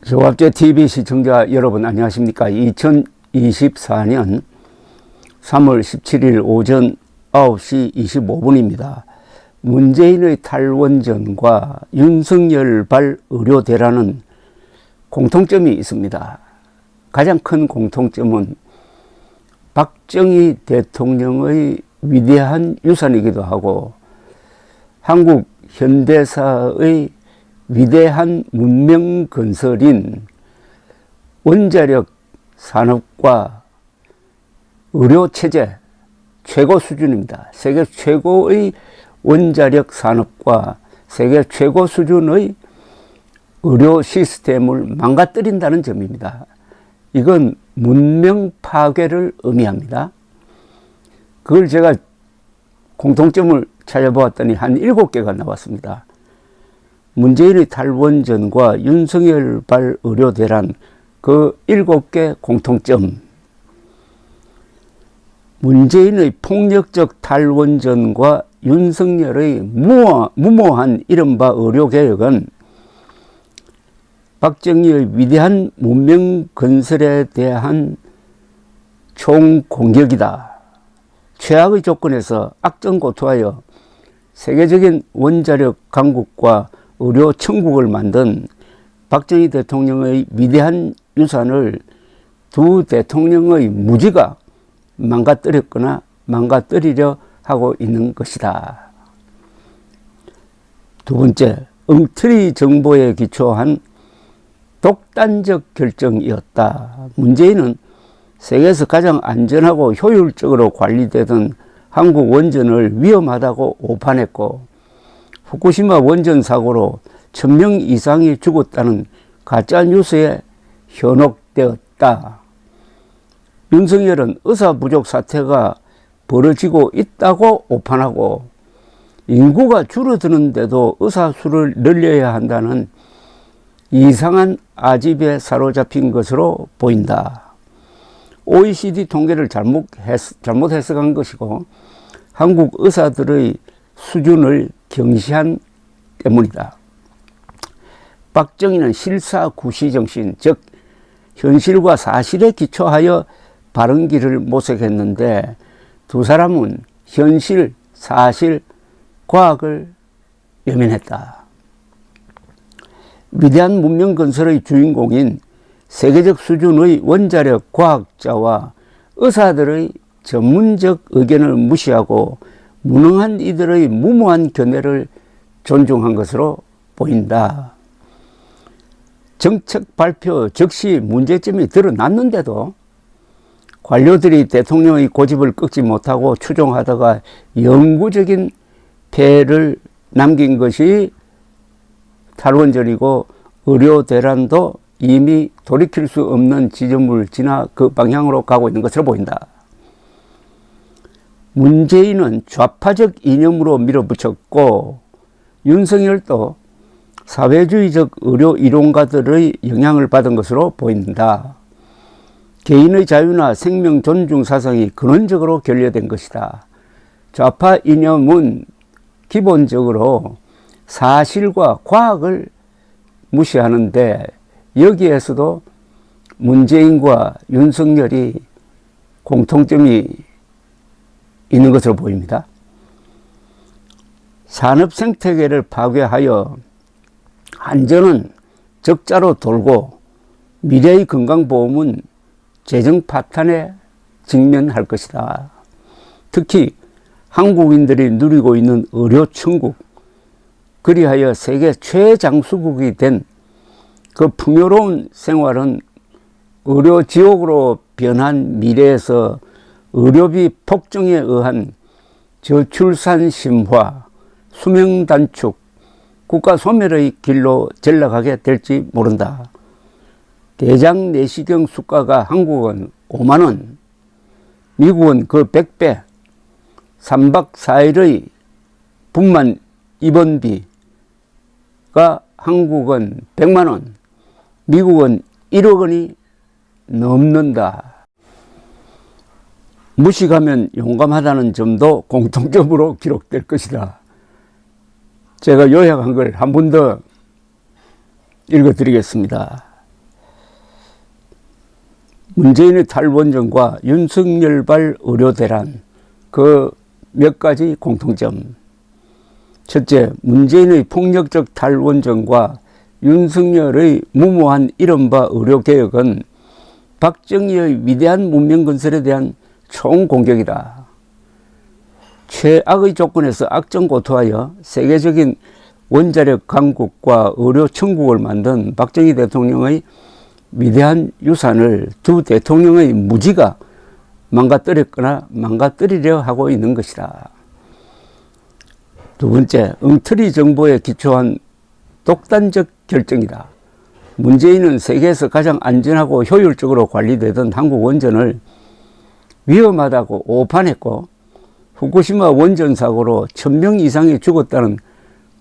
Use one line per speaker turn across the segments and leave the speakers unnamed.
조갑제TV 시청자 여러분 안녕하십니까. 2024년 3월 17일 오전 9시 25분입니다. 문재인의 탈원전과 윤석열발 의료대라는 공통점이 있습니다. 가장 큰 공통점은 박정희 대통령의 위대한 유산이기도 하고 한국 현대사의 위대한 문명 건설인 원자력 산업과 의료 체제 최고 수준입니다. 세계 최고의 원자력 산업과 세계 최고 수준의 의료 시스템을 망가뜨린다는 점입니다. 이건 문명 파괴를 의미합니다. 그걸 제가 공통점을 찾아보았더니 한 7개가 나왔습니다. 문재인의 탈원전과 윤석열발 의료대란 그 7개 공통점. 문재인의 폭력적 탈원전과 윤석열의 무모한 이른바 의료개혁은 박정희의 위대한 문명 건설에 대한 총공격이다. 최악의 조건에서 악전고투하여 세계적인 원자력 강국과 의료 천국을 만든 박정희 대통령의 위대한 유산을 두 대통령의 무지가 망가뜨렸거나 망가뜨리려 하고 있는 것이다. 두 번째, 엉터리 정보에 기초한 독단적 결정이었다. 문재인은 세계에서 가장 안전하고 효율적으로 관리되던 한국 원전을 위험하다고 오판했고 후쿠시마 원전 사고로 1000명 이상이 죽었다는 가짜뉴스에 현혹되었다. 윤석열은 의사 부족 사태가 벌어지고 있다고 오판하고 인구가 줄어드는데도 의사 수를 늘려야 한다는 이상한 아집에 사로잡힌 것으로 보인다. OECD 통계를 잘못 해석한 것이고 한국 의사들의 수준을 경시한 때문이다. 박정희는 실사구시 정신, 즉 현실과 사실에 기초하여 바른 길을 모색했는데 두 사람은 현실, 사실, 과학을 외면했다. 위대한 문명 건설의 주인공인 세계적 수준의 원자력 과학자와 의사들의 전문적 의견을 무시하고 무능한 이들의 무모한 견해를 존중한 것으로 보인다. 정책 발표 즉시 문제점이 드러났는데도 관료들이 대통령의 고집을 꺾지 못하고 추종하다가 영구적인 폐해를 남긴 것이 탈원전이고 의료대란도 이미 돌이킬 수 없는 지점을 지나 그 방향으로 가고 있는 것으로 보인다. 문재인은 좌파적 이념으로 밀어붙였고 윤석열도 사회주의적 의료 이론가들의 영향을 받은 것으로 보인다. 개인의 자유나 생명 존중 사상이 근원적으로 결여된 것이다. 좌파 이념은 기본적으로 사실과 과학을 무시하는데 여기에서도 문재인과 윤석열이 공통점이 있는 것으로 보입니다. 산업 생태계를 파괴하여 안전은 적자로 돌고 미래의 건강보험은 재정 파탄에 직면할 것이다. 특히 한국인들이 누리고 있는 의료천국, 그리하여 세계 최장수국이 된 그 풍요로운 생활은 의료지옥으로 변한 미래에서 의료비 폭증에 의한 저출산 심화, 수명 단축, 국가 소멸의 길로 전락하게 될지 모른다. 대장 내시경 수가가 한국은 5만원, 미국은 그 100배, 3박 4일의 분만 입원비가 한국은 100만원, 미국은 1억 원이 넘는다. 무식하면 용감하다는 점도 공통점으로 기록될 것이다. 제가 요약한 걸 한 번 더 읽어드리겠습니다. 문재인의 탈원전과 윤석열발 의료대란, 그 몇 가지 공통점. 첫째, 문재인의 폭력적 탈원전과 윤석열의 무모한 이른바 의료개혁은 박정희의 위대한 문명건설에 대한 총공격이다. 최악의 조건에서 악정고투하여 세계적인 원자력 강국과 의료 천국을 만든 박정희 대통령의 위대한 유산을 두 대통령의 무지가 망가뜨렸거나 망가뜨리려 하고 있는 것이다. 두 번째, 엉터리 정보에 기초한 독단적 결정이다. 문재인은 세계에서 가장 안전하고 효율적으로 관리되던 한국 원전을 위험하다고 오판했고, 후쿠시마 원전 사고로 1000명 이상이 죽었다는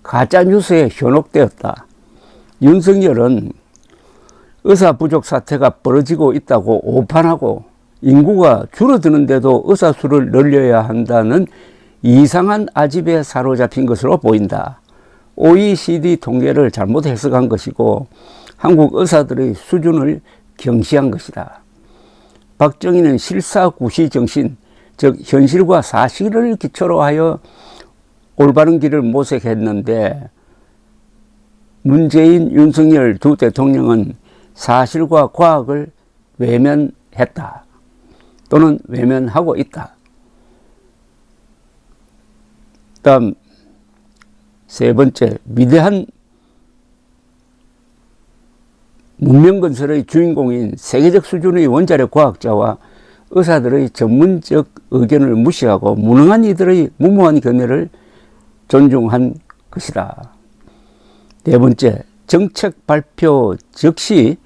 가짜뉴스에 현혹되었다. 윤석열은 의사 부족 사태가 벌어지고 있다고 오판하고, 인구가 줄어드는데도 의사 수를 늘려야 한다는 이상한 아집에 사로잡힌 것으로 보인다. OECD 통계를 잘못 해석한 것이고 한국 의사들의 수준을 경시한 것이다. 박정희는 실사구시 정신, 즉 현실과 사실을 기초로 하여 올바른 길을 모색했는데, 문재인, 윤석열 두 대통령은 사실과 과학을 외면했다. 또는 외면하고 있다. 다음 세 번째, 위대한 문명건설의 주인공인 세계적 수준의 원자력 과학자와 의사들의 전문적 의견을 무시하고 무능한 이들의 무모한 견해를 존중한 것이다. 네 번째, 정책 발표 즉시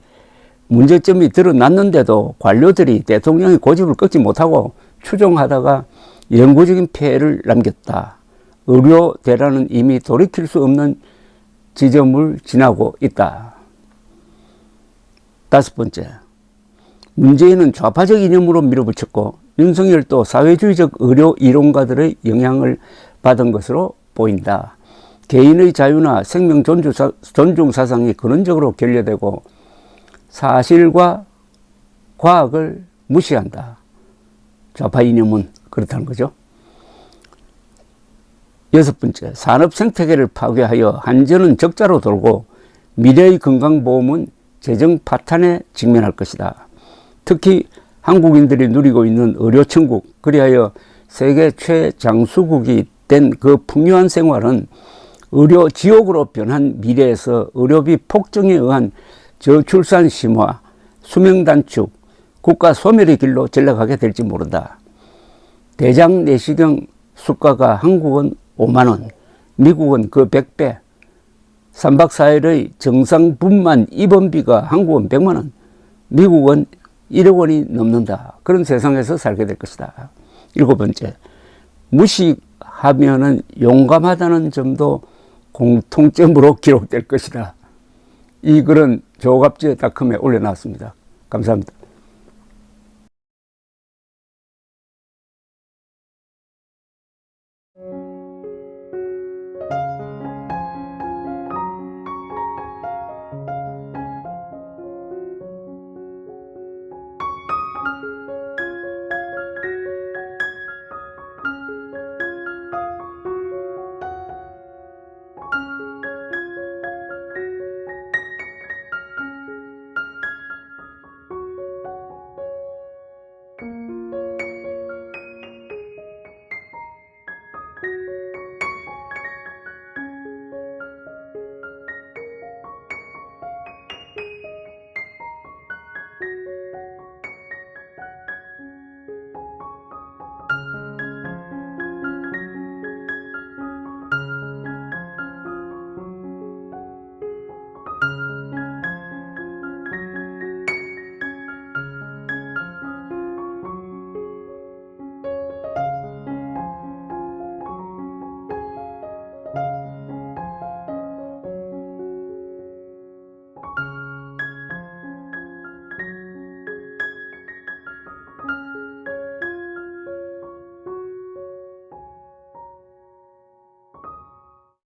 문제점이 드러났는데도 관료들이 대통령의 고집을 꺾지 못하고 추종하다가 영구적인 폐해를 남겼다. 의료 대란은 이미 돌이킬 수 없는 지점을 지나고 있다. 다섯 번째, 문재인은 좌파적 이념으로 밀어붙였고 윤석열도 사회주의적 의료 이론가들의 영향을 받은 것으로 보인다. 개인의 자유나 생명 존중 사상이 근원적으로 결여되고 사실과 과학을 무시한다. 좌파 이념은 그렇다는 거죠. 여섯 번째, 산업 생태계를 파괴하여 한전은 적자로 돌고 미래의 건강보험은 재정 파탄에 직면할 것이다. 특히 한국인들이 누리고 있는 의료천국, 그리하여 세계 최장수국이 된 그 풍요한 생활은 의료 지옥으로 변한 미래에서 의료비 폭증에 의한 저출산 심화, 수명 단축, 국가 소멸의 길로 전락하게 될지 모른다. 대장 내시경 수가가 한국은 5만 원, 미국은 그 100배, 3박 4일의 정상분만 입원비가 한국은 100만 원, 미국은 1억 원이 넘는다. 그런 세상에서 살게 될 것이다. 일곱 번째, 무식하면은 용감하다는 점도 공통점으로 기록될 것이다. 이 글은 조갑지닷컴에 올려놨습니다. 감사합니다.